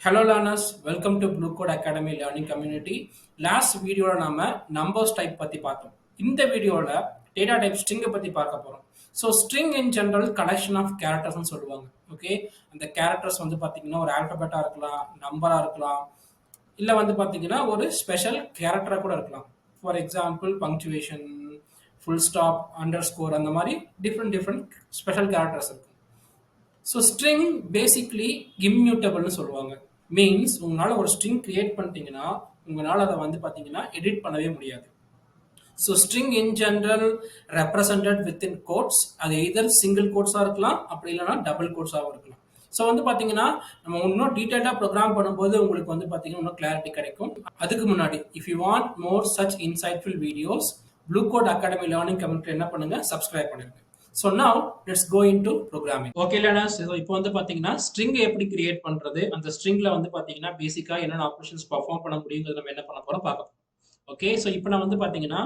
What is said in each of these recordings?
Hello learners, welcome to Bluekode Academy Learning Community. Last video நாம numbers type பத்தி பார்த்தோம். இந்த வீடியோல data type string பத்தி பார்க்க போறோம். So string in general collection of characters னு சொல்லுவாங்க. Okay, அந்த characters வந்து பாத்தீங்கன்னா ஒரு alphabet இருக்கலாம், நம்பரா இருக்கலாம், இல்ல வந்து பாத்தீங்கன்னா ஒரு ஸ்பெஷல் கேரக்டரா கூட இருக்கலாம். For example, punctuation, full stop, underscore அந்த மாதிரி different special characters இருக்கு. ஸோ ஸ்ட்ரிங் பேசிக்லி இம்யூட்டபிள்னு சொல்லுவாங்க. மீன்ஸ் உங்களால் ஒரு ஸ்ட்ரிங் கிரியேட் பண்ணிட்டீங்கன்னா உங்களால் அதை வந்து பார்த்தீங்கன்னா எடிட் பண்ணவே முடியாது. So string in general represented within quotes, அது எதர் சிங்கிள் கோட்ஸாக இருக்கலாம், அப்படி இல்லைனா டபுள் கோட்ஸாகவும் இருக்கலாம். ஸோ வந்து பார்த்தீங்கன்னா நம்ம இன்னும் டீட்டெயிலாக ப்ரோக்ராம் பண்ணும்போது உங்களுக்கு வந்து பார்த்தீங்கன்னா இன்னும் கிளாரிட்டி கிடைக்கும். அதுக்கு முன்னாடி if you want more such insightful videos, Bluekode Academy Learning Community என்ன பண்ணுங்க, சப்ஸ்கிரைப் பண்ணுங்க. So now let's go into programming. Okay learners, so இப்போ வந்து பாத்தீங்கன்னா string எப்படி கிரியேட் பண்றது, அந்த stringல வந்து பாத்தீங்கன்னா பேசிக்கா என்னென்ன ஆபரேஷன்ஸ் பெர்ஃபார்ம் பண்ண முடியும்ங்கறத நம்ம என்ன பண்ண போறோம் பார்க்க போறோம். ஓகே, சோ இப்போ நான் வந்து பாத்தீங்கன்னா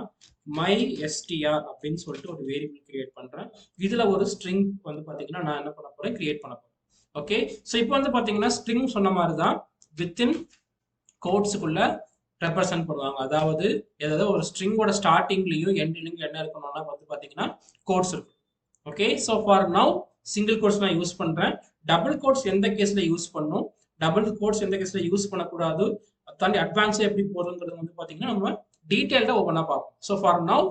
mystr அப்படினு சொல்லிட்டு ஒரு வேரியபிள் கிரியேட் பண்றேன். இதுல ஒரு string வந்து பாத்தீங்கன்னா நான் என்ன பண்ண போறேன், கிரியேட் பண்ண போறேன். ஓகே, சோ இப்போ வந்து பாத்தீங்கன்னா string சொன்ன மாதிரி தான் within கோட்ஸ்க்குள்ள ரெப்ரசன்ட் பண்ணுவாங்க. அதாவது ஏதாவது ஒரு ஸ்ட்ரிங்கோட ஸ்டார்டிங்லயும் எண்ட்லயும் என்ன இருக்கணும்னா வந்து பாத்தீங்கன்னா கோட்ஸ் இருக்கும். Okay, so for now single quotes நான் யூஸ் பண்றேன். டபுள் கோட்ஸ் எந்த கேஸ்ல யூஸ் பண்ணும், டபுள் கோட்ஸ் எந்த கேஸ்ல யூஸ் பண்ணக்கூடாது, தாண்டி அட்வான்ஸா எப்படி போறதுங்கிறது வந்து பாத்தீங்கன்னா நம்ம டீடைல்டா ஒவ்வொன்றா பார்ப்போம். So for now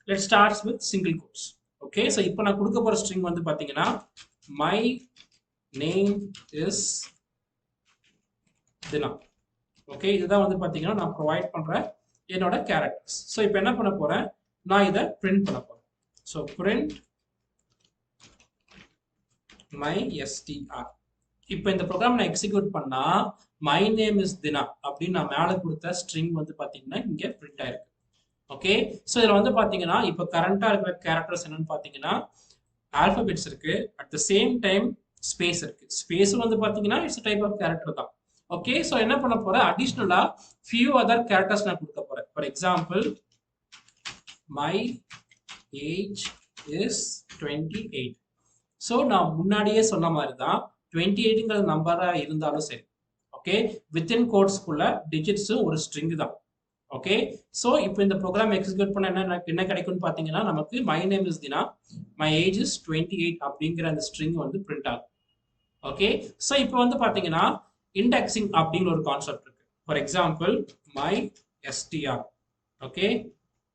let starts with single quotes. Okay, so இப்போ நான் கொடுக்க போற ஸ்ட்ரிங் வந்து பாத்தீங்கன்னா my name is Dina. Okay, இதுதான் வந்து பாத்தீங்கன்னா நான் ப்ரொவைட் பண்ற என்னோட கேரக்டர்ஸ். ஸோ இப்போ என்ன பண்ண போறேன், நான் இதை பிரிண்ட் பண்ண போறேன். So print mystr. இப்போ இந்த ப்ரோக்ராம் நான் எக்ஸிக்யூட் பண்ணா my name is Dina அப்படின்னு நான் மேல கொடுத்த ஸ்ட்ரிங் வந்து பாத்தீங்கன்னா இங்க பிரிண்ட் ஆயிருக்கு. ஓகே, சோ இதுல வந்து பாத்தீங்கன்னா இப்போ கரண்டா இருக்கிற கேரக்டர்ஸ் என்னன்னு பாத்தீங்கன்னா ஆல்பபெட்ஸ் இருக்கு, at the same time space இருக்கு. ஸ்பேஸ் வந்து பாத்தீங்கன்னா இட்ஸ் டைப் ஆஃப் கேரக்டர் தான். ஓகே, சோ என்ன பண்ண போறேன், அடிஷனலா few other characters நான் கொடுக்க போறேன். For example my age is 28. So நான் முன்னாடியே சொன்ன மாதிரி தான் 28ங்கிற நம்பரா இருந்தாலும் சரி. ஓகே, வித்தின் கோட்ஸ்க்குள்ள டிஜிட்ஸும் ஒரு ஸ்ட்ரிங் தான். ஓகே, ஸோ இப்போ இந்த ப்ரோக்ராம் எக்ஸிக்யூட் பண்ண என்ன கிடைக்கும்னு பார்த்தீங்கன்னா நமக்கு my name is Dina, my age is 28 அப்படிங்கிற அந்த ஸ்ட்ரிங் வந்து பிரிண்ட் ஆகும். ஓகே, ஸோ இப்போ வந்து பார்த்தீங்கன்னா இண்டெக்ஸிங் அப்படிங்கிற ஒரு கான்செப்ட் இருக்கு. For example my STR. Okay,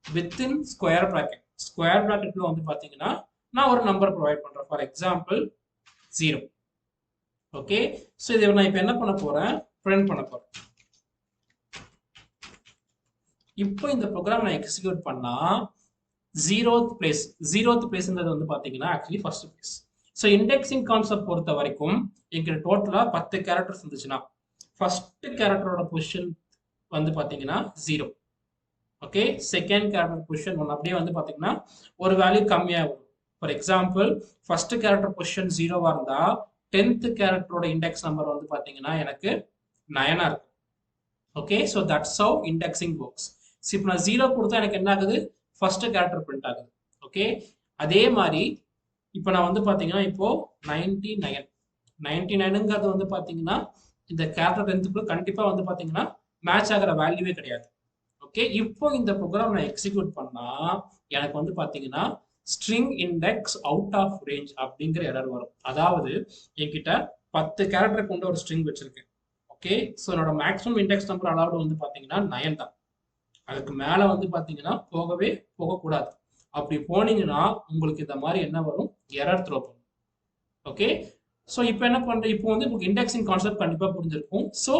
within square bracket, square ப்ராக்கெட்ல வந்து பார்த்தீங்கன்னா நான் ஒரு நம்பர் ப்ரொவைட் பண்றேன். For example 0. ஓகே, ஸோ இதை நான் இப்போ என்ன பண்ண போறேன், பிரிண்ட் பண்ண போறேன். இப்போ இந்த ப்ரோக்ராம் நான் எக்ஸிக்யூட் பண்ணா ஜீரோத் பிளேஸ்ன்றது வந்து பாத்தீங்கன்னா actually first place. So indexing concept பொறுத்த வரைக்கும் எங்க டோட்டலா 10 கேரக்டர்ஸ் இருந்துச்சுன்னா ஃபர்ஸ்ட் கேரக்டரோட பொசிஷன் வந்து பாத்தீங்கன்னா 0. ஓகே, செகண்ட் கேரக்டர் பொசிஷன் 1, அப்படியே வந்து பாத்தீங்கன்னா ஒரு வேல்யூ கம்மியாகும். For example first character position 0வா இருந்தா 10th கேரக்டரோட இண்டெக்ஸ் நம்பர் வந்து பாத்தீங்கன்னா எனக்கு 9 இருக்கும். Okay, so that's how indexing works. இப்போ நான் 0 கொடுத்தா எனக்கு என்ன ஆகுது, ஃபர்ஸ்ட் கேரக்டர் பிரிண்ட் ஆகுது. ஓகே, அதே மாதிரி இப்போ நான் வந்து பாத்தீங்கன்னா இப்போ 99ங்கிறது வந்து பாத்தீங்கன்னா இந்த கேரக்டர் 10க்குள்ள கண்டிப்பா வந்து பாத்தீங்கன்னா மேட்ச் ஆகிற வேல்யூவே கிடையாது. ஓகே, இப்போ இந்த ப்ரோக்ராம் நான் எக்ஸிக்யூட் பண்ணா எனக்கு வந்து பாத்தீங்கன்னா string index out of range அப்படிங்கிற எரர் வரும். அதாவது என்கிட்ட 10 கேரக்டர் கொண்ட ஒரு ஸ்ட்ரிங் வச்சிருக்கேன். ஓகே, ஸோ என்னோட மேக்ஸிமம் இண்டெக்ஸ் நம்பர் அலவுட் வந்து பாத்தீங்கன்னா 9 தான். அதுக்கு மேல வந்து பாத்தீங்கன்னா போகக்கூடாது. அப்படி போனீங்கன்னா உங்களுக்கு இந்த மாதிரி என்ன வரும், எரர் த்ரோ பண்ணும். ஓகே, ஸோ இப்போ என்ன பண்றேன், இப்போ வந்து உங்களுக்கு இண்டெக்ஸிங் கான்செப்ட் கண்டிப்பா புரிஞ்சிருக்கும். ஸோ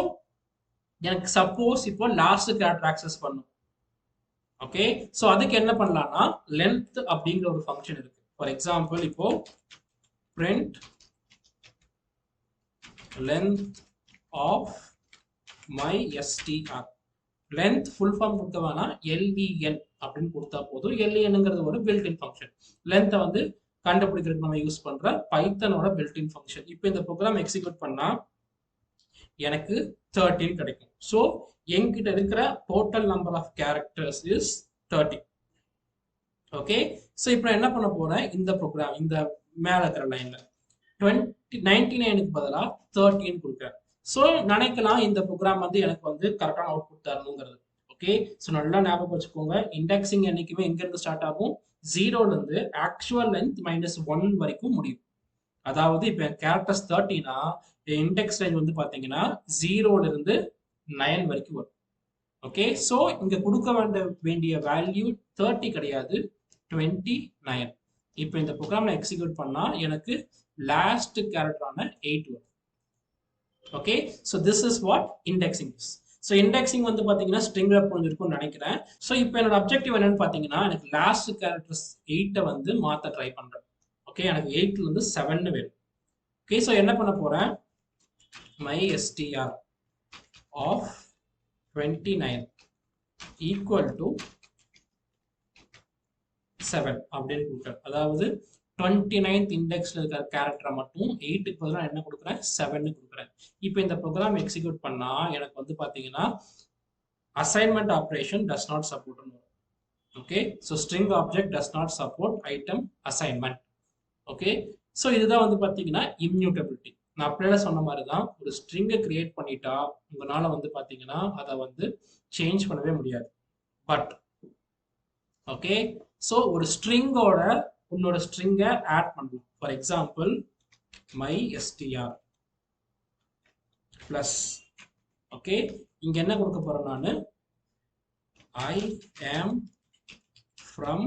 எனக்கு சப்போஸ் இப்போ லாஸ்ட் கேரக்டர் ஆக்சஸ் பண்ணும். ஓகே, ஸோ அதுக்கு என்ன பண்ணலாம்னா லென்த் அப்படிங்கிற ஒரு ஃபங்க்ஷன் இருக்கு. ஃபார் எக்ஸாம்பிள் இப்போ print length of my STR. Length full form கொடுக்க வேணா, LEN அப்படின்னு கொடுத்தா போதும். LENங்கிறது ஒரு பில்ட்-இன் ஃபங்க்ஷன். லென்த்தை வந்து கண்டுபிடிக்கிறதுக்கு நம்ம யூஸ் பண்ற பைத்தனோட பில்ட்-இன் ஃபங்க்ஷன். இப்போ இந்த ப்ரோக்ராம் எக்ஸிக்யூட் பண்ணா எனக்கு 13 கிடைக்கும். ஸோ என்கிட்ட இருக்கிற total number of characters is 30. Okay, so இப்போ நான் என்ன பண்ண போறேன், இந்த ப்ரோக்ராம் இந்த மேல இருக்கிற லைன்ல 99க்கு பதிலாக 13 கொடுக்குறேன். ஸோ நினைக்கலாம் இந்த ப்ரோக்ராம் வந்து எனக்கு வந்து கரெக்டான அவுட்புட் தரணுங்கிறது. ஓகே, ஸோ நல்லா ஞாபகம் வச்சுக்கோங்க. இண்டெக்ஸிங் என்னைக்குமே எங்கேருந்து ஸ்டார்ட் ஆகும்? ஜீரோலேருந்து ஆக்சுவல் லென்த் -1 வரைக்கும் முடியும். அதாவது இப்போ கேரக்டர்ஸ் 30னா இண்டெக்ஸ் ரேஞ்ச் வந்து பார்த்தீங்கன்னா 0லேருந்து 9 வரைக்கும் வரும். ஓகே, ஸோ இங்கே கொடுக்க வேண்டிய வேல்யூ 30 கிடையாது, 29. இப்போ இந்த ப்ரோக்ராமில் எக்ஸிக்யூட் பண்ணால் எனக்கு லாஸ்ட் கேரக்டரான 8 வரும். Okay, so this is what indexing is. So indexing வந்து பார்த்தீங்கன்னா ஸ்ட்ரிங்ல புரிஞ்சிருக்கும்னு நினைக்கிறேன். ஸோ இப்போ என்னோட அப்ஜெக்டிவ் என்னன்னு பார்த்தீங்கன்னா எனக்கு லாஸ்ட் கேரக்டர்ஸ் 8 வந்து மாற்ற ட்ரை பண்ணுறேன். ஓகே, எனக்கு 8லேருந்து 7 வேணும். ஓகே, ஸோ என்ன பண்ண போகிறேன்? my str of 29 equal to 7 அப்படின்னு கொடுக்குறேன். அதாவது 29th இண்டெக்ஸ்ல இருக்கிற கேரக்டரை மட்டும் 8க்கு பதிலாக என்ன கொடுக்குறேன்? 7 கொடுக்குறேன். இப்போ இந்த ப்ரோக்ராம் எக்ஸிக்யூட் பண்ணா எனக்கு வந்து பார்த்தீங்கன்னா assignment operation does not support. Okay, so string object does not support item assignment. Okay, so இதுதான் வந்து பார்த்தீங்கன்னா இம்யூட்டபிலிட்டி. நான் அப்படியே சொன்ன மாதிரி தான், ஒரு ஸ்ட்ரிங்கை கிரியேட் பண்ணிட்டா உங்களால் வந்து பார்த்தீங்கன்னா அதை வந்து சேஞ்ச் பண்ணவே முடியாது. பட் ஓகே, ஸோ ஒரு ஸ்ட்ரிங்கோட உன்னோட ஸ்ட்ரிங்கை ஆட் பண்ணலாம். For example my str plus. Okay, இங்க என்ன கொடுக்க போறேன்? நான் I am from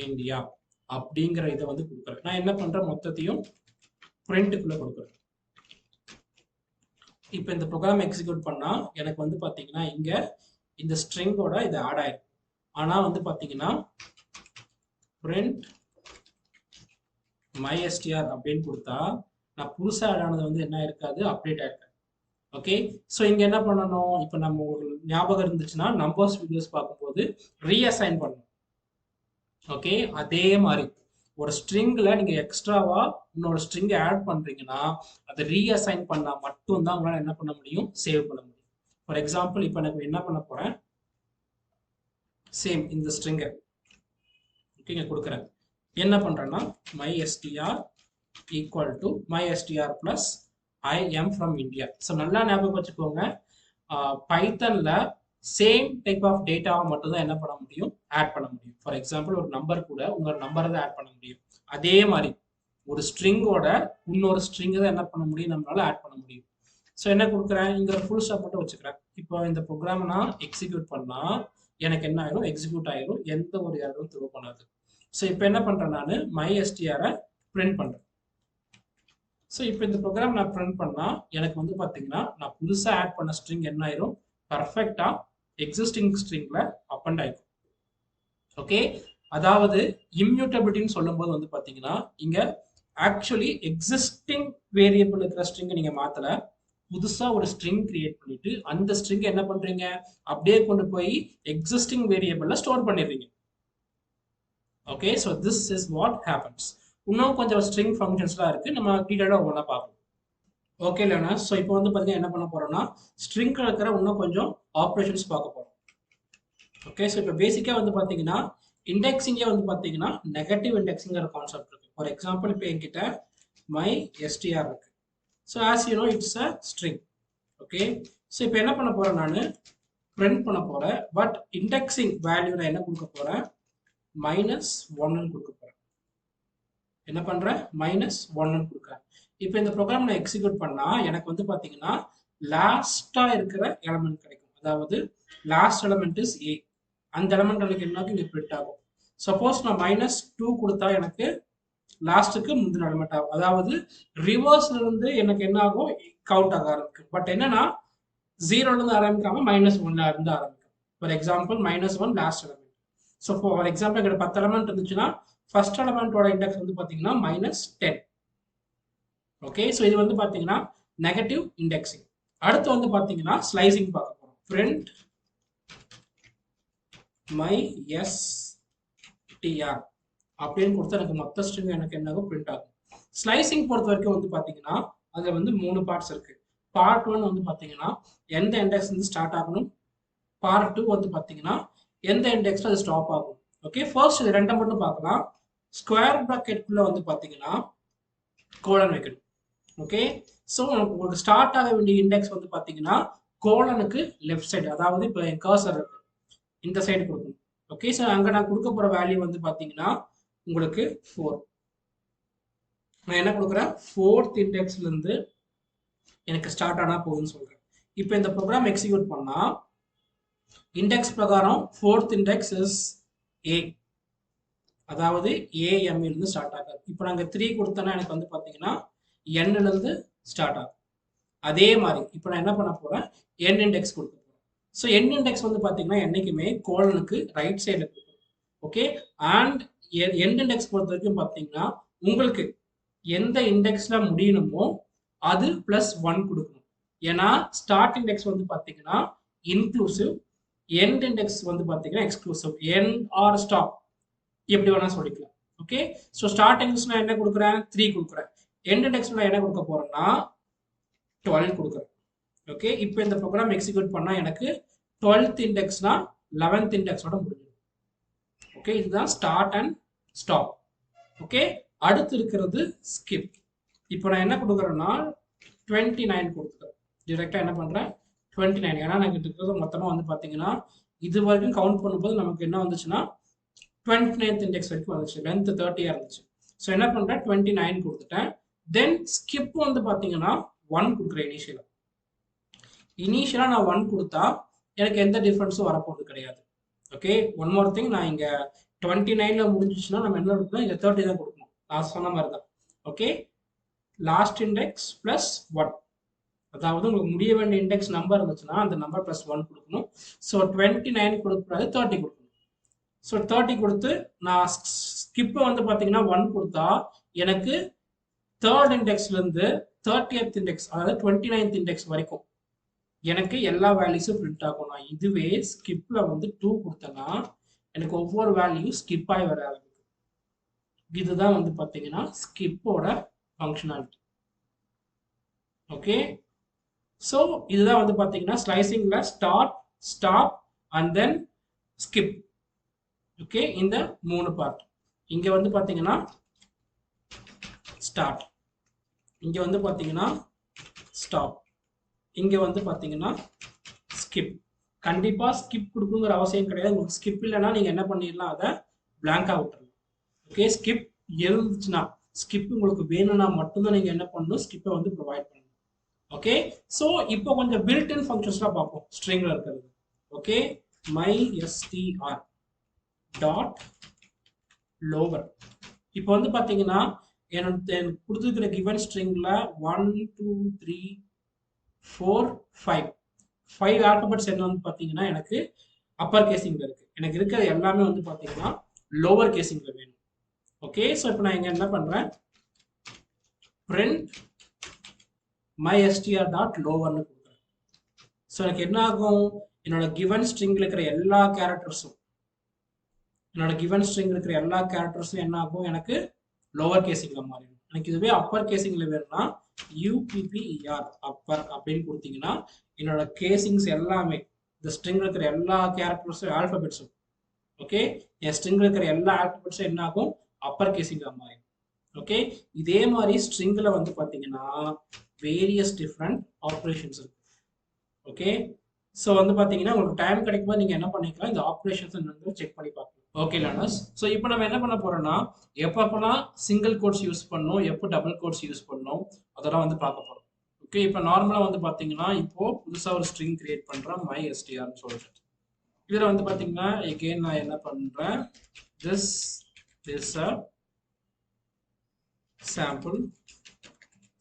India அப்படிங்கிற இதை வந்து கொடுக்குறேன். நான் என்ன பண்றேன்? மொத்தத்தையும் பிரிண்ட்டுக்குள்ள கொடுக்குறேன். இப்போ இந்த ப்ரோக்ராம் எக்ஸிக்யூட் பண்ணா எனக்கு வந்து பாத்தீங்கன்னா இங்க இந்த ஸ்ட்ரிங்கோட இது ஆட் ஆயிடும். ஆனா வந்து பாத்தீங்கன்னா print my str அப்படின்னு கொடுத்தா நான் புதுசா ஆட் ஆனது வந்து என்ன இருக்காது? அப்டேட் ஆயிருக்காது. ஓகே, ஸோ இங்க என்ன பண்ணணும்? இப்போ நம்ம உங்களுக்கு ஞாபகம் இருந்துச்சுன்னா நம்பர்ஸ் வீடியோஸ் பார்க்கும்போது ரீஅசைன் பண்ணணும். ஓகே, அதே மாதிரி ஒரு ஸ்ட்ரிங்ல நீங்க எக்ஸ்ட்ராவா இன்னொரு ஸ்ட்ரிங்கை ஆட் பண்றீங்கன்னா அதை ரீஅசைன் பண்ணா மட்டும்தான் உங்களால் என்ன பண்ண முடியும்? சேவ் பண்ண முடியும். ஃபார் எக்ஸாம்பிள் இப்போ எனக்கு என்ன பண்ண போறேன்? சேம் இந்த ஸ்ட்ரிங்கை ஓகேங்க கொடுக்குறேன். என்ன பண்றேன்னா my str equal to my str plus I am from India. So நல்லா ஞாபகம் வச்சுக்கோங்க, பைத்தன்ல சேம் டைப் ஆஃப் டேட்டாவை மட்டும் தான் என்ன பண்ண முடியும்? ஆட் பண்ண முடியும். ஃபார் எக்ஸாம்பிள் ஒரு நம்பர் கூட உங்களோட நம்பரை தான் ஆட் பண்ண முடியும். அதே மாதிரி ஒரு ஸ்ட்ரிங்கோட இன்னொரு ஸ்ட்ரிங்கை தான் என்ன பண்ண முடியும்? நம்மளால ஆட் பண்ண முடியும். ஸோ என்ன கொடுக்குறேன்? இங்க ஃபுல் ஸ்டாப் மட்டும் வச்சுக்கிறேன். இப்போ இந்த ப்ரோக்ராம் நான் எக்ஸிக்யூட் பண்ணா எனக்கு என்ன ஆயிரும்? எக்ஸிக்யூட் ஆயிரும், எந்த ஒரு எரரும் த்ரோ பண்ணாது. ஸோ இப்போ என்ன பண்றேன்? நான் my str பிரிண்ட் பண்றேன். ஸோ இப்போ இந்த ப்ரோக்ராம் நான் பிரிண்ட் பண்ணா எனக்கு வந்து பாத்தீங்கன்னா நான் புதுசா ஆட் பண்ண ஸ்ட்ரிங் என்ன ஆயிரும்? பர்ஃபெக்டா எக்ஸிஸ்டிங் ஸ்ட்ரிங்ல அப்பண்ட் ஆயிடும். ஓகே, அதாவது இம்யூட்டபிலிட்டின்னு சொல்லும்போது வந்து பாத்தீங்கன்னா இங்க ஆக்சுவலி எக்ஸிஸ்டிங் வேரியபிள் இருக்கிற ஸ்ட்ரிங்கை நீங்க மாத்தல, புதுசா ஒரு ஸ்ட்ரிங் கிரியேட் பண்ணிட்டு அந்த ஸ்ட்ரிங் என்ன பண்றீங்க? அப்படியே கொண்டு போய் எக்ஸிஸ்டிங் வேரியபிள்ல ஸ்டோர் பண்ணிடுறீங்க. Okay, so this is what happens. இன்னும் கொஞ்சம் ஸ்ட்ரிங் ஃபங்க்ஷன்ஸ்லாம் இருக்கு, நம்ம டீடைலா ஒவ்வொன்றா பார்க்கலாம். ஓகே லேர்னர்ஸ், ஸோ இப்போ வந்து பார்த்தீங்கன்னா என்ன பண்ண போறோம்னா ஸ்ட்ரிங்ல இருக்கிற இன்னும் கொஞ்சம் ஆப்ரேஷன்ஸ் பார்க்க போறோம். ஓகே, ஸோ இப்போ பேசிக்காக வந்து பார்த்தீங்கன்னா இண்டெக்ஸிங்கே வந்து பார்த்தீங்கன்னா நெகட்டிவ் இண்டெக்ஸிங்கிற கான்செப்ட் இருக்கு. ஃபார் எக்ஸாம்பிள் இப்போ என்கிட்ட my str இருக்கு. So as you know it's a string. Okay, so இப்போ என்ன பண்ண போறேன்? நான் பிரிண்ட் பண்ண போறேன். பட் இண்டெக்ஸிங் வேல்யூ நான் என்ன கொடுக்க போறேன்? -1 கொடுக்க போறேன். என்ன பண்றேன்? -1 கொடுக்குறேன். இப்போ இந்த ப்ரோக்ராம் நான் எக்ஸிக்யூட் பண்ணா எனக்கு வந்து பாத்தீங்கன்னா லாஸ்டா இருக்கிற எலமெண்ட் கிடைக்கும். அதாவது லாஸ்ட் எலமெண்ட் இஸ் a. அந்த எலமெண்ட் எனக்கு என்ன இங்க பிரிண்ட் ஆகும். சப்போஸ் நான் -2 கொடுத்தா எனக்கு லாஸ்ட்டுக்கு முந்தின எலமெண்ட் ஆகும். அதாவது ரிவர்ஸ்ல இருந்து எனக்கு என்ன ஆகும்? கவுண்ட் ஆக ஆரம்பிக்கும். பட் என்னன்னா 0ல இருந்து ஆரம்பிக்காம -1ல இருந்து ஆரம்பிக்கும். For example -1 last element. So for example எங்கிட்ட 10 எலமெண்ட் இருந்துச்சுன்னா ஃபர்ஸ்ட் எலமெண்டோட இண்டெக்ஸ் வந்து பாத்தீங்கன்னா -10. ஓகே, ஸோ இது வந்து பாத்தீங்கன்னா நெகட்டிவ் இண்டெக்ஸிங். அடுத்து வந்து பாத்தீங்கன்னா ஸ்லைசிங் பார்க்க போறோம். print my str அப்படின்னு கொடுத்தா எனக்கு மொத்த ஸ்ட்ரிங் எனக்கு என்ன ஆகும்? பிரிண்ட் ஆகும். ஸ்லைசிங் பொறுத்த வரைக்கும் வந்து பாத்தீங்கன்னா அதுல வந்து 3 பார்ட்ஸ் இருக்கு. பார்ட் 1 வந்து பாத்தீங்கன்னா எந்த இண்டெக்ஸ் வந்து ஸ்டார்ட் ஆகணும், பார்ட் 2 வந்து பாத்தீங்கன்னா எந்த இண்டெக்ஸ்ல அது ஸ்டாப் ஆகும். ஓகே, ஃபர்ஸ்ட் இது ரெண்டை மட்டும் பார்க்கலாம். ஸ்கொயர் பிராக்கெட்குள்ள வந்து பாத்தீங்கன்னா கோலன் வைக்கணும். ஓகே. ஸோ உங்களுக்கு ஸ்டார்ட் ஆக வேண்டிய இண்டெக்ஸ் வந்து பார்த்தீங்கன்னா கோலனுக்கு லெஃப்ட் சைடு, அதாவது இப்போ என் கர்சர் இருக்கு இந்த சைடு கொடுக்கணும். ஓகே. ஸோ அங்கே நான் கொடுக்க போகிற வேல்யூ வந்து பார்த்தீங்கன்னா உங்களுக்கு 4. நான் என்ன கொடுக்குறேன், 4th இண்டெக்ஸ்லேருந்து எனக்கு ஸ்டார்ட் ஆனால் போகுதுன்னு சொல்கிறேன். இப்போ இந்த ப்ரோக்ராம் எக்ஸிக்யூட் பண்ணால் இண்டெக்ஸ் பிரகாரம் 4th இண்டெக்ஸ் இஸ் ஏ, அதாவது ஏஎம்இலிருந்து ஸ்டார்ட் ஆகாது. இப்போ நாங்கள் 3 கொடுத்தோன்னா எனக்கு வந்து பார்த்தீங்கன்னா என்லேருந்து ஸ்டார்ட் ஆகும். அதே மாதிரி இப்போ நான் என்ன பண்ண போகிறேன், என் இண்டெக்ஸ் கொடுக்க போகிறேன். ஸோ என் இண்டெக்ஸ் வந்து பார்த்தீங்கன்னா என்றைக்குமே கோலனுக்கு ரைட் சைடில் கொடுக்கும். ஓகே. அண்ட் என் இண்டெக்ஸ் பொறுத்த வரைக்கும் பார்த்தீங்கன்னா உங்களுக்கு எந்த இண்டெக்ஸில் முடியணுமோ அது +1 கொடுக்கணும். ஏன்னா ஸ்டார்ட் இண்டெக்ஸ் வந்து பார்த்தீங்கன்னா இன்க்ளூசிவ், எண்ட் இண்டெக்ஸ் வந்து பார்த்தீங்கன்னா எக்ஸ்க்ளூசிவ். எண்ட் ஆர் ஸ்டாப் எப்படி வேணா சொல்லிக்கலாம். ஓகே. ஸோ ஸ்டார்ட் இண்டெக்ஸ் நான் என்ன கொடுக்குறேன், 3 கொடுக்குறேன். எண்ட் இண்டெக்ஸ் நான் என்ன கொடுக்க போறேன்னா 12 கொடுக்குறேன். ஓகே. இப்போ இந்த ப்ரோக்ராம் எக்ஸிக்யூட் பண்ணா எனக்கு 12th இண்டெக்ஸ்னா 11th இண்டெக்ஸோட முடிஞ்சிடும். ஓகே. இதுதான் ஸ்டார்ட் அண்ட் ஸ்டாப். ஓகே. அடுத்து இருக்கிறது ஸ்கிப். இப்போ நான் என்ன கொடுக்குறேன்னா 29 கொடுத்துக்கிறேன். டிரெக்டாக என்ன பண்ணுறேன் 29. ஏன்னா எனக்கு இருக்கிறது மொத்தமாக வந்து பார்த்தீங்கன்னா இது வரைக்கும் கவுண்ட் பண்ணும்போது நமக்கு என்ன வந்துச்சுன்னா 29th இண்டெக்ஸ் வரைக்கும் வந்துச்சு. லென்த் 30 இருந்துச்சு. ஸோ என்ன பண்ணுறேன் 29 கொடுத்துட்டேன். தென் ஸ்கிப் வந்து பார்த்தீங்கன்னா 1 கொடுக்குறேன். இனிஷியலாக நான் 1 கொடுத்தா எனக்கு எந்த டிஃப்ரென்ஸும் வரப்போகிறது கிடையாது. ஓகே. ஒன் மோர் திங், நான் இங்கே 29ல் முடிஞ்சிச்சுன்னா நம்ம என்ன கொடுக்கணும், இங்கே 30 தான் கொடுக்கணும். நான் சொன்ன மாதிரி தான். ஓகே. லாஸ்ட் இண்டெக்ஸ் +1, அதாவது உங்களுக்கு முடிய வேண்டிய இண்டெக்ஸ் நம்பர் இருந்துச்சுன்னா அந்த நம்பர் +1 கொடுக்கணும். ஸோ 29 கொடுக்கக்கூடாது, 30 கொடுக்கணும். ஸோ 30 கொடுத்து நான் ஸ்கிப்பை வந்து பார்த்தீங்கன்னா 1 கொடுத்தா எனக்கு 3rd இண்டெக்ஸ்லேருந்து 30th இண்டெக்ஸ், அதாவது 29th இண்டெக்ஸ் வரைக்கும் எனக்கு எல்லா வேல்யூஸும் பிரிண்ட் ஆகும். நான் இதுவே ஸ்கிப்ல வந்து 2 கொடுத்தேன்னா எனக்கு ஒவ்வொரு வேல்யூ ஸ்கிப் ஆகி வர ஆரம்பிக்கும். இதுதான் வந்து பார்த்தீங்கன்னா ஸ்கிப்போட ஃபங்க்ஷனாலிட்டி. ஓகே. ஸோ இதுதான் வந்து பார்த்தீங்கன்னா ஸ்லைசிங்ல start, stop and then skip. Okay. இந்த 3 பார்ட். இங்க வந்து பார்த்தீங்கன்னா ஸ்டார்ட், இங்க வந்து பார்த்தீங்கன்னா ஸ்டாப், இங்க வந்து பார்த்தீங்கன்னா ஸ்கிப். கண்டிப்பா ஸ்கிப் கொடுக்குங்கிற அவசியம் கிடையாது. உங்களுக்கு ஸ்கிப் இல்லைன்னா நீங்க என்ன பண்ணிடலாம், அதை பிளாங்கா விட்டுறலாம். ஓகே. ஸ்கிப் இருந்துச்சுன்னா, ஸ்கிப் உங்களுக்கு வேணும்னா மட்டும்தான் நீங்க என்ன பண்ணணும், ஸ்கிப்பை வந்து ப்ரொவைட் பண்ணணும். ஓகே. ஸோ இப்போ கொஞ்சம் பில்ட் இன் ஃபங்க்ஷன்ஸ்லாம் பார்ப்போம் ஸ்ட்ரிங்ல இருக்கிறது. ஓகே. mystr dot lower. இப்போ வந்து பார்த்தீங்கன்னா எனக்கு கொடுத்துருக்கிற கிவன் ஸ்ட்ரிங்ல 1 2 3 4 5 ஆல்பபெட்ஸ் என்ன வந்து பார்த்தீங்கன்னா எனக்கு அப்பர் கேசிங்ல இருக்கு. எனக்கு இருக்கிறது எல்லாமே வந்து பார்த்தீங்கன்னா லோவர் கேசிங்ல வேணும். ஓகே. ஸோ இப்போ நான் இங்க என்ன பண்றேன், print mystr டாட் லோவர்னு கொடுக்குறேன். ஸோ எனக்கு என்ன ஆகும், என்னோட கிவன் ஸ்ட்ரிங்ல இருக்கிற எல்லா கேரக்டர்ஸும் என்ன ஆகும், எனக்கு லோவர் கேசிங்ல மாறிடும். எனக்கு இதுவே அப்பர் கேசிங்ல வேணும்னா upper அப்பர் அப்படின்னு கொடுத்தீங்கன்னா என்னோட கேசிங்ஸ் எல்லாமே, இந்த ஸ்ட்ரிங்ல இருக்கிற எல்லா கேரக்டர்ஸும் ஆல்பபெட்ஸும், ஓகே, என் ஸ்ட்ரிங்ல இருக்கிற எல்லா ஆல்பபெட்ஸும் என்ன ஆகும், அப்பர் கேசிங்ல மாறிடும். ஓகே. இதே மாதிரி ஸ்ட்ரிங்ல வந்து பாத்தீங்கன்னா வேரியஸ் டிஃப்ரெண்ட் ஆப்ரேஷன்ஸ் இருக்கு. ஓகே. ஸோ வந்து பார்த்தீங்கன்னா உங்களுக்கு டைம் கிடைக்கும்போது நீங்கள் என்ன பண்ணிக்கலாம், இந்த ஆப்ரேஷன்ஸ் செக் பண்ணி பார்க்கலாம். Okay learners. ஸோ இப்போ நம்ம என்ன பண்ண போறோம்னா எப்பப்பெல்லாம் சிங்கிள் கோட்ஸ் யூஸ் பண்ணணும், எப்போ டபுள் கோட்ஸ் யூஸ் பண்ணணும் அதெல்லாம் வந்து பார்க்க போறோம். ஓகே. இப்போ நார்மலாக வந்து பார்த்தீங்கன்னா இப்போ புதுசாக ஒரு ஸ்ட்ரிங் கிரியேட் பண்ணுறேன் mystr சொல்லிட்டு. இதில் வந்து பார்த்தீங்கன்னா எகெயின் நான் என்ன பண்ணுறேன், this is a sample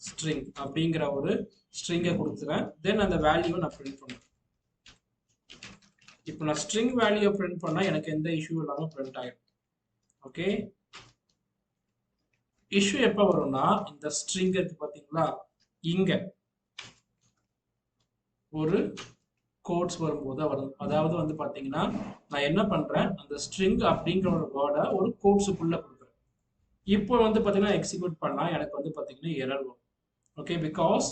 string அப்படிங்கிற ஒரு ஸ்ட்ரிங்கை கொடுத்துறேன். தென் அந்த வேல்யூவை நான் பிரிண்ட் பண்ணுறேன். இப்போ நான் ஸ்ட்ரிங் வேல்யூ பிரிண்ட் பண்ணா எனக்கு எந்த இஷ்யூ இல்லாம பிரிண்ட் ஆயிடும். ஓகே. இஷ்யூ எப்ப வரும்னா இந்த ஸ்ட்ரிங் இருக்கு பாத்தீங்களா, இங்க ஒரு கோட்ஸ் வரும்போது வரும். அதாவது வந்து பாத்தீங்கன்னா நான் என்ன பண்றேன், அந்த ஸ்ட்ரிங் அப்படிங்கிற ஒரு வேர்டை ஒரு கோட்ஸுக்குள்ள கொடுக்குறேன். இப்போ வந்து பாத்தீங்கன்னா எக்ஸிக்யூட் பண்ணா எனக்கு வந்து பாத்தீங்கன்னா எரர் வரும். ஓகே. பிகாஸ்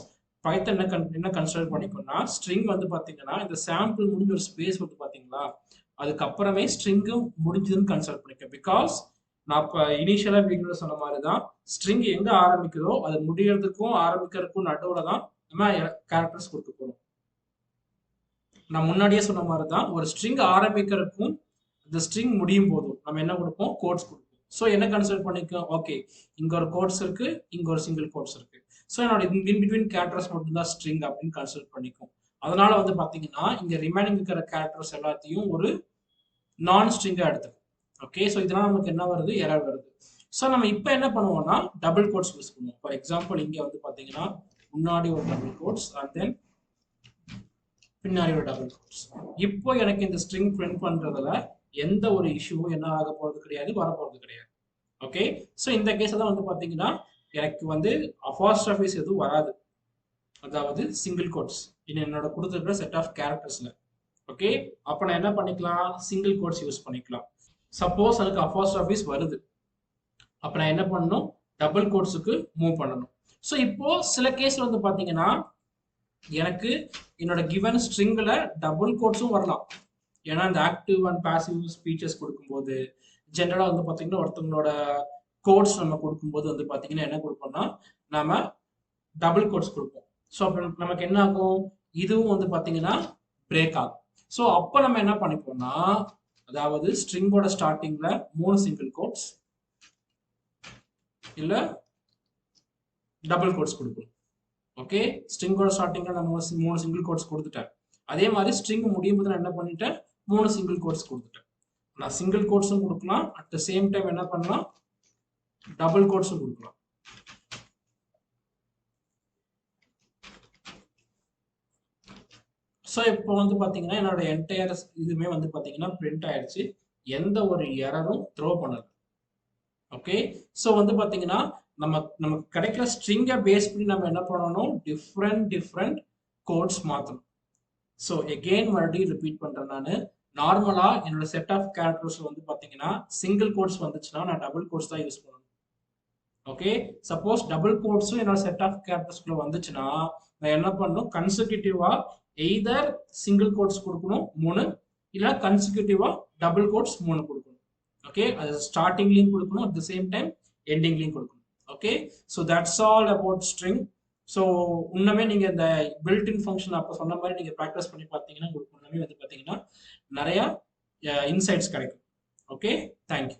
பைத்தன் என்ன கன்சிடர் பண்ணிக்கணும்னா ஸ்ட்ரிங் வந்து பாத்தீங்கன்னா இந்த சாம்பிள் முடிஞ்ச ஒரு ஸ்பேஸ் வந்து பாத்தீங்களா அதுக்கப்புறமே ஸ்ட்ரிங்கும் முடிஞ்சதுன்னு கன்சிடர் பண்ணிக்க. பிகாஸ் நான் இப்போ இனிஷியலாக வீடியோவில் சொன்ன மாதிரி தான் ஸ்ட்ரிங் எங்கே ஆரம்பிக்குதோ அது முடியறதுக்கும் ஆரம்பிக்கிறதுக்கும் நடுவில் தான் நம்ம கேரக்டர்ஸ் கொடுக்க போகிறோம். நான் முன்னாடியே சொன்ன மாதிரி தான் ஒரு ஸ்ட்ரிங் ஆரம்பிக்கிறதுக்கும் இந்த ஸ்ட்ரிங் முடியும் போதும் நம்ம என்ன கொடுப்போம், கோட்ஸ் கொடுப்போம். ஸோ என்ன கன்சிடர் பண்ணிக்கோம், ஓகே இங்கே ஒரு கோட்ஸ் இருக்கு, இங்கே ஒரு சிங்கிள் கோட்ஸ் இருக்கு. ஸோ என்னோட இன் பிட்வீன் கேரக்டர்ஸ் மட்டும் தான் ஸ்ட்ரிங் அப்படின்னு கன்சிடர் பண்ணிக்கும். அதனால வந்து பார்த்தீங்கன்னா இங்கே ரிமைனிங் இருக்கிற கேரக்டர்ஸ் எல்லாத்தையும் ஒரு நான் ஸ்ட்ரிங்காக எடுத்துக்கும். ஓகே, ஸோ இதெல்லாம் நமக்கு என்ன வருது, எரர் வருது. ஸோ நம்ம இப்போ என்ன பண்ணுவோம்னா டபுள் கோட்ஸ் யூஸ் பண்ணுவோம். ஃபார் எக்ஸாம்பிள் இங்கே வந்து பார்த்தீங்கன்னா முன்னாடி ஒரு டபுள் கோட்ஸ் அண்ட் தென் பின்னாடி ஒரு டபுள் கோட்ஸ். இப்போ எனக்கு இந்த ஸ்ட்ரிங் பிரிண்ட் பண்றதுல எந்த ஒரு இஷ்யூவும் என்ன ஆக போறது கிடையாது, வரப்போறது கிடையாது. ஓகே, ஸோ இந்த கேஸ் தான் வந்து பார்த்தீங்கன்னா எனக்கு வந்து அபாஸ்ட்ரஃபிஸ் எதுவும் வராது, அதாவது சிங்கிள் கோட்ஸ் என்னோட கொடுத்துருக்கிற செட் ஆஃப் கேரக்டர்ஸ்ல. ஓகே, அப்போ நான் என்ன பண்ணிக்கலாம், சிங்கிள் கோட்ஸ் யூஸ் பண்ணிக்கலாம். சப்போஸ் எனக்கு அபாஸ்ட்ரஃபிஸ் வருது, அப்போ நான் என்ன பண்ணணும், டபுள் கோட்ஸுக்கு மூவ் பண்ணணும். ஸோ இப்போ சில கேஸ்ல வந்து பார்த்தீங்கன்னா எனக்கு என்னோட கிவன் ஸ்ட்ரிங்ல டபுள் கோட்ஸும் வரலாம். ஏன்னா இந்த ஆக்டிவ் அண்ட் பாசிவ் ஸ்பீச்சஸ் கொடுக்கும்போது ஜென்ரலா வந்து பாத்தீங்கன்னா ஒருத்தவங்களோட கோட்ஸ் நம்ம கொடுக்கும்போது வந்து பாத்தீங்கன்னா என்ன கொடுப்போம்னா நம்ம டபுள் கோட்ஸ் கொடுப்போம். ஸோ அப்போ நமக்கு என்ன ஆகும், இதுவும் வந்து பாத்தீங்கன்னா பிரேக் ஆகும். ஸோ அப்போ நம்ம என்ன பண்ணிப்போம்னா அதாவது ஸ்ட்ரிங்கோட ஸ்டார்டிங்ல 3 சிங்கிள் கோட்ஸ் இல்ல டபுள் கோட்ஸ் கொடுக்கணும். ஓகே, ஸ்ட்ரிங்கோட ஸ்டார்டிங்ல நான் 3 சிங்கிள் கோட்ஸ் கொடுத்துட்டேன். அதே மாதிரி ஸ்ட்ரிங் முடியும் போது நான் என்ன பண்ணிட்டேன், 3 சிங்கிள் கோட்ஸ் கொடுத்துட்டேன். நான் சிங்கிள் கோட்ஸும் கொடுக்கலாம், அட் த சேம் டைம் என்ன பண்ணலாம், டபுள் கோட்ஸும் கொடுக்கலாம். ஸோ இப்போ வந்து பார்த்தீங்கன்னா என்னோட என்டையர் இதுவுமே வந்து பார்த்தீங்கன்னா பிரிண்ட் ஆயிடுச்சு, எந்த ஒரு எரரும் த்ரோ பண்ணல. ஓகே, ஸோ வந்து பார்த்தீங்கன்னா நமக்கு கிடைக்கிற ஸ்ட்ரிங்கை பேஸ் பண்ணி நம்ம என்ன பண்ணணும், டிஃப்ரெண்ட் கோட்ஸ் மாற்றணும். ஸோ எகெயின் மறுபடியும் ரிப்பீட் பண்ணுறேன், நான் நார்மலாக என்னோட செட் ஆஃப் கேரக்டர்ஸ் வந்து பார்த்தீங்கன்னா சிங்கிள் கோட்ஸ் வந்துச்சுன்னா நான் டபுள் கோட்ஸ் தான் யூஸ் பண்ணணும். ஓகே, சப்போஸ் டபுள் கோட்ஸும் என்னோட செட் ஆஃப் கேரக்டர்ஸ்குள்ள வந்துச்சுன்னா நான் என்ன பண்ணணும், கன்சிக்யூட்டிவா எய்தர் சிங்கிள் கோட்ஸ் கொடுக்கணும் 3, இல்லை கன்சிக்யூட்டிவா டபுள் கோட்ஸ் 3 கொடுக்கணும். ஓகே, அது ஸ்டார்டிங்லையும் கொடுக்கணும், அட் த சேம் டைம் எண்டிங்லையும் கொடுக்கணும். Okay, so that's all about string. So இன்னமே நீங்க இந்த பில்ட்இன் ஃபங்க்ஷன் அப்போ சொன்ன மாதிரி நீங்க ப்ராக்டிஸ் பண்ணி பார்த்தீங்கன்னா உங்களுக்கு இன்னமே வந்து பார்த்தீங்கன்னா நிறைய இன்சைட்ஸ் கிடைக்கும். Okay, thank you.